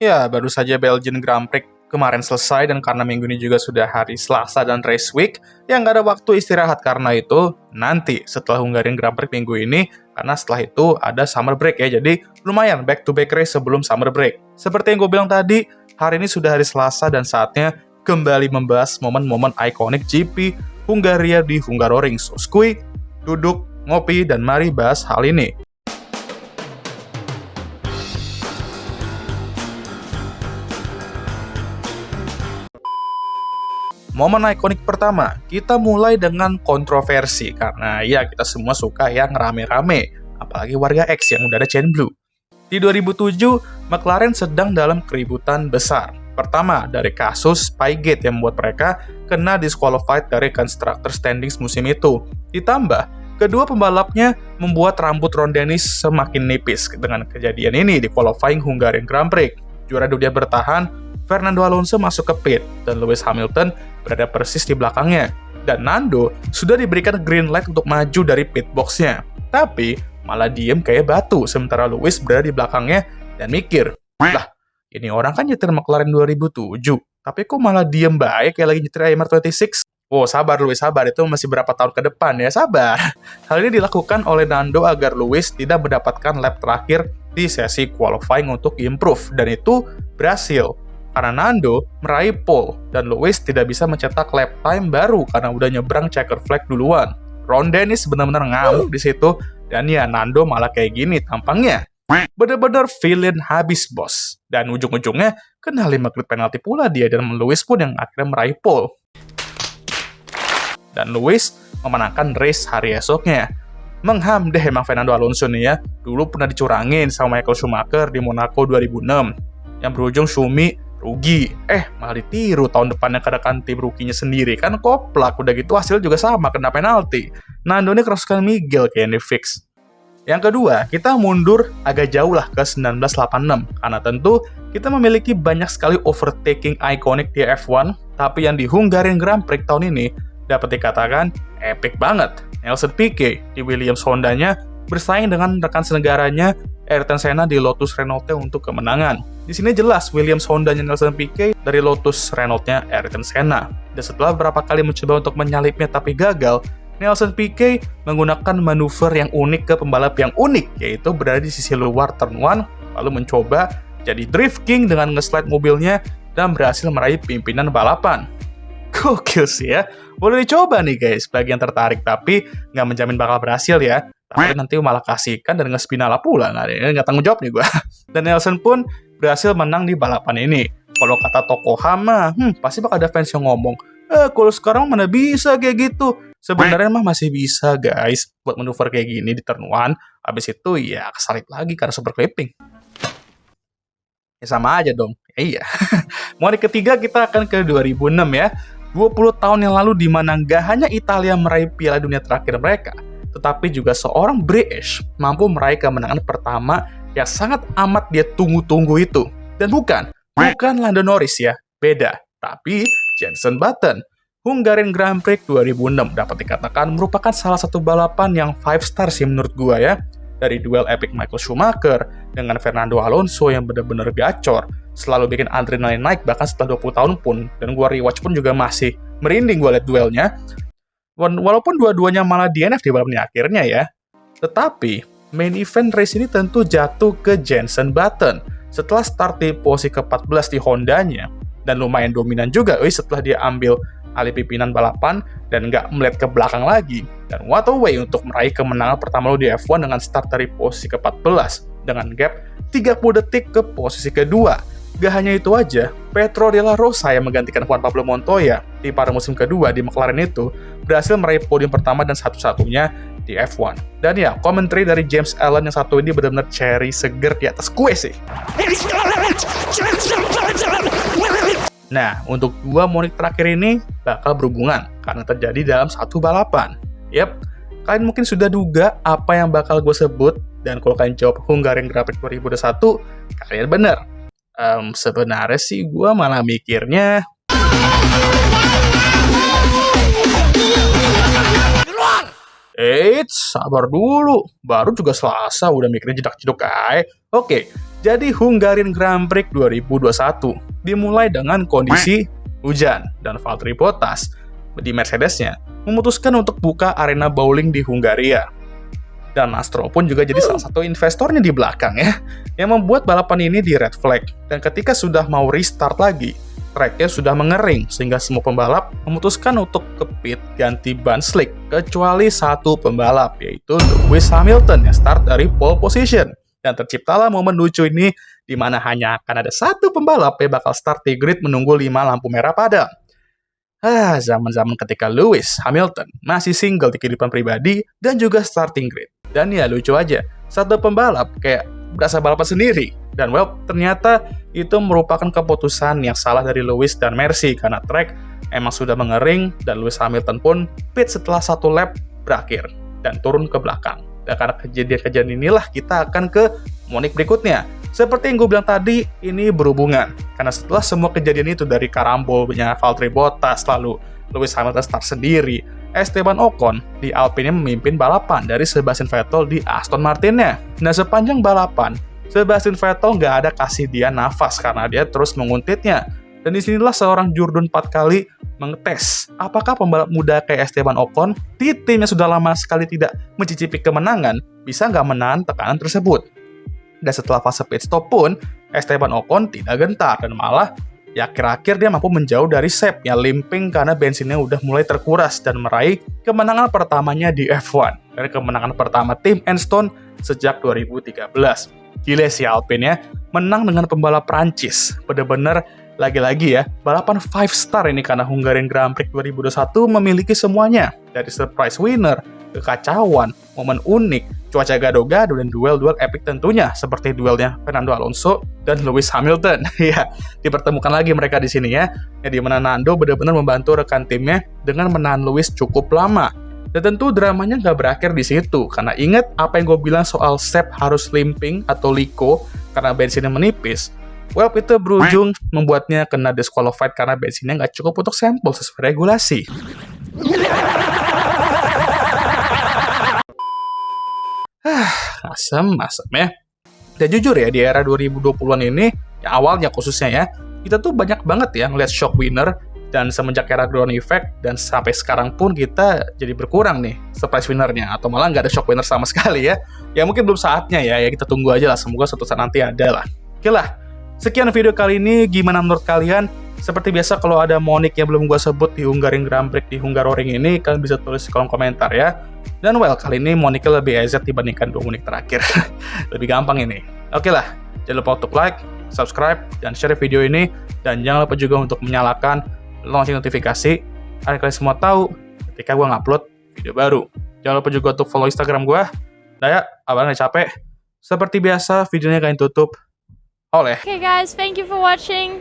Ya, baru saja Belgian Grand Prix kemarin selesai dan karena minggu ini juga sudah hari Selasa dan race week, yang nggak ada waktu istirahat karena itu nanti setelah Hungarian Grand Prix minggu ini, karena setelah itu ada summer break ya, jadi lumayan back to back race sebelum summer break. Seperti yang gue bilang tadi, hari ini sudah hari Selasa dan saatnya kembali membahas momen-momen ikonik GP Hungaria di Hungaroring. So, skuy, duduk, ngopi, dan mari bahas hal ini. Momen ikonik pertama, kita mulai dengan kontroversi karena ya kita semua suka yang rame-rame, apalagi warga X yang udah ada chain blue. Di 2007, McLaren sedang dalam keributan besar. Pertama, dari kasus Spygate yang membuat mereka kena disqualified dari Constructor Standings musim itu. Ditambah, kedua pembalapnya membuat rambut Ron Dennis semakin nipis dengan kejadian ini di qualifying Hungarian Grand Prix. Juara dunia bertahan, Fernando Alonso masuk ke pit, dan Lewis Hamilton berada persis di belakangnya. Dan Nando sudah diberikan green light untuk maju dari pit box-nya. Tapi, malah diem kayak batu, sementara Lewis berada di belakangnya dan mikir, lah, ini orang kan nyetir McLaren 2007, tapi kok malah diem baik kayak lagi nyetir IMR26? Oh, sabar Lewis, sabar, itu masih berapa tahun ke depan ya, sabar. Hal ini dilakukan oleh Nando agar Lewis tidak mendapatkan lap terakhir di sesi qualifying untuk improve, dan itu berhasil. Karena Nando meraih pole, dan Lewis tidak bisa mencetak lap time baru karena udah nyebrang checker flag duluan. Ron Dennis benar-benar ngamuk di situ, dan ya Nando malah kayak gini tampangnya. Bener-bener villain habis bos. Dan ujung-ujungnya kena 5 grid penalti pula dia, dan Lewis pun yang akhirnya meraih pole. Dan Lewis memenangkan race hari esoknya. Mengham deh emang Fernando Alonso nih ya. Dulu pernah dicurangin sama Michael Schumacher di Monaco 2006. Yang berujung Schumi rugi. Malah ditiru tahun depannya keadakan tim rukinya sendiri. Kan koplak, udah gitu hasil juga sama, kena penalti. Nando ini kerasukan Miguel kayaknya fix. Yang kedua, kita mundur agak jauh lah ke 1986. Karena tentu kita memiliki banyak sekali overtaking ikonik di F1, tapi yang di Hungarian Grand Prix tahun ini dapat dikatakan epic banget. Nelson Piquet di Williams Honda-nya bersaing dengan rekan senegaranya Ayrton Senna di Lotus Renault-nya untuk kemenangan. Di sini jelas Williams Honda-nya Nelson Piquet dari Lotus Renault-nya Ayrton Senna. Dan setelah beberapa kali mencoba untuk menyalipnya tapi gagal, Nelson Piquet menggunakan manuver yang unik ke pembalap yang unik, yaitu berada di sisi luar turn 1, lalu mencoba jadi drift king dengan nge-slide mobilnya dan berhasil meraih pimpinan balapan. Gokil sih ya. Boleh dicoba nih guys, bagi yang tertarik, tapi nggak menjamin bakal berhasil ya. Tapi nanti malah kasihkan dan nge-spinala pula, nggak tanggung jawab nih gue. Dan Nelson pun berhasil menang di balapan ini. Kalau kata Tokohama, pasti bakal ada fans yang ngomong, kalau sekarang mana bisa kayak gitu. Sebenarnya mah masih bisa guys, buat manuver kayak gini di turn 1. Habis itu ya kesalip lagi karena super clipping. Ya sama aja dong. Iya. Momen ketiga kita akan ke 2006 ya. 20 tahun yang lalu di mana nggak hanya Italia meraih Piala Dunia terakhir mereka, tetapi juga seorang British mampu meraih kemenangan pertama yang sangat amat dia tunggu-tunggu itu. Dan bukan Lando Norris ya, beda, tapi Jenson Button. Hungarian Grand Prix 2006 dapat dikatakan merupakan salah satu balapan yang 5 star sih menurut gua ya. Dari duel epic Michael Schumacher dengan Fernando Alonso yang benar-benar gacor, selalu bikin adrenalin naik bahkan setelah 20 tahun pun, dan gua rewatch pun juga masih merinding gua liat duelnya. Walaupun dua-duanya malah DNF di balapan akhirnya ya. Tetapi, main event race ini tentu jatuh ke Jenson Button setelah start di posisi ke-14 di Hondanya, dan lumayan dominan juga setelah dia ambil alih pimpinan balapan dan nggak melihat ke belakang lagi. Dan what a way untuk meraih kemenangan pertama lo di F1 dengan start dari posisi ke-14 dengan gap 30 detik ke posisi kedua. Gak hanya itu aja, Pedro Della Rosa yang menggantikan Juan Pablo Montoya di pada musim kedua di McLaren itu berhasil meraih podium pertama dan satu-satunya di F1. Dan ya, komentari dari James Allen yang satu ini benar-benar cherry seger di atas kue sih. Nah, untuk dua monik terakhir ini bakal berhubungan karena terjadi dalam satu balapan. Yap, kalian mungkin sudah duga apa yang bakal gue sebut, dan kalau kalian jawab Hungarian Grand Prix 2021, kalian bener. Sebenarnya sih gue malah mikirnya sabar dulu. Baru juga Selasa udah mikirin jedak-jeduk aja. Oke, Jadi Hungarian Grand Prix 2021 dimulai dengan kondisi hujan dan Valtteri Bottas di Mercedesnya memutuskan untuk buka arena bowling di Hungaria. Dan Stroll pun juga jadi salah satu investornya di belakang ya, yang membuat balapan ini di red flag. Dan ketika sudah mau restart lagi, tracknya sudah mengering sehingga semua pembalap memutuskan untuk ke pit ganti ban slick kecuali satu pembalap, yaitu Lewis Hamilton yang start dari pole position. Dan terciptalah momen lucu ini di mana hanya akan ada satu pembalap yang bakal start di grid menunggu 5 lampu merah padam. Zaman-zaman ketika Lewis Hamilton masih single di kehidupan pribadi dan juga starting grid. Dan ya lucu aja, satu pembalap kayak berasa balapan sendiri. Dan ternyata itu merupakan keputusan yang salah dari Lewis dan Mercy karena track emang sudah mengering dan Lewis Hamilton pun pit setelah satu lap berakhir dan turun ke belakang. Dan karena kejadian-kejadian inilah kita akan ke monik berikutnya. Seperti yang gue bilang tadi, ini berhubungan. Karena setelah semua kejadian itu dari karambolnya Valtteri Bottas, lalu Lewis Hamilton start sendiri, Esteban Ocon di Alpine memimpin balapan dari Sebastian Vettel di Aston Martin-nya. Nah, sepanjang balapan, Sebastian Vettel nggak ada kasih dia nafas karena dia terus menguntitnya. Dan disinilah seorang juru 4 kali mengetes apakah pembalap muda kayak Esteban Ocon di tim yang sudah lama sekali tidak mencicipi kemenangan bisa nggak menahan tekanan tersebut. Dan setelah fase pit stop pun, Esteban Ocon tidak gentar dan malah ya akhir-akhir dia mampu menjauh dari Seb yang limping karena bensinnya udah mulai terkuras dan meraih kemenangan pertamanya di F1. Dan kemenangan pertama tim Enstone sejak 2013. Gila sih Alpine ya, menang dengan pembalap Prancis. Bener-bener lagi-lagi ya, balapan 5 star ini karena Hungarian Grand Prix 2021 memiliki semuanya. Dari surprise winner, kekacauan, momen unik, cuaca gado-gado, dan duel-duel epic tentunya, seperti duelnya Fernando Alonso dan Lewis Hamilton. Ya, dipertemukan lagi mereka di sini ya, di mana Nando benar-benar membantu rekan timnya dengan menahan Lewis cukup lama. Dan tentu dramanya nggak berakhir di situ, karena ingat apa yang gue bilang soal Seb harus limping atau liko karena bensinnya menipis. Itu berujung membuatnya kena disqualified karena bensinnya nggak cukup untuk sampel sesuai regulasi. Asem ya. Dan jujur ya, di era 2020-an ini, ya awalnya khususnya ya, kita tuh banyak banget ya ngeliat shock winner. Dan semenjak era ground effect, dan sampai sekarang pun kita jadi berkurang nih surprise winnernya, atau malah nggak ada shock winner sama sekali ya. Ya mungkin belum saatnya ya kita tunggu aja lah, semoga suatu saat nanti ada lah. Oke lah, sekian video kali ini, gimana menurut kalian? Seperti biasa kalau ada monik yang belum gue sebut di Hungarian Grand Prix di Hungaroring ini, kalian bisa tulis di kolom komentar ya. Dan kali ini moniknya lebih EZ dibandingkan 2 monik terakhir. Lebih gampang ini. Oke lah, jangan lupa untuk like, subscribe, dan share video ini. Dan jangan lupa juga untuk menyalakan lonceng notifikasi agar kalian semua tahu ketika gue ngupload video baru. Jangan lupa juga untuk follow Instagram gue. Daya, abang gak capek. Seperti biasa, videonya kalian tutup oleh. Okay guys, thank you for watching.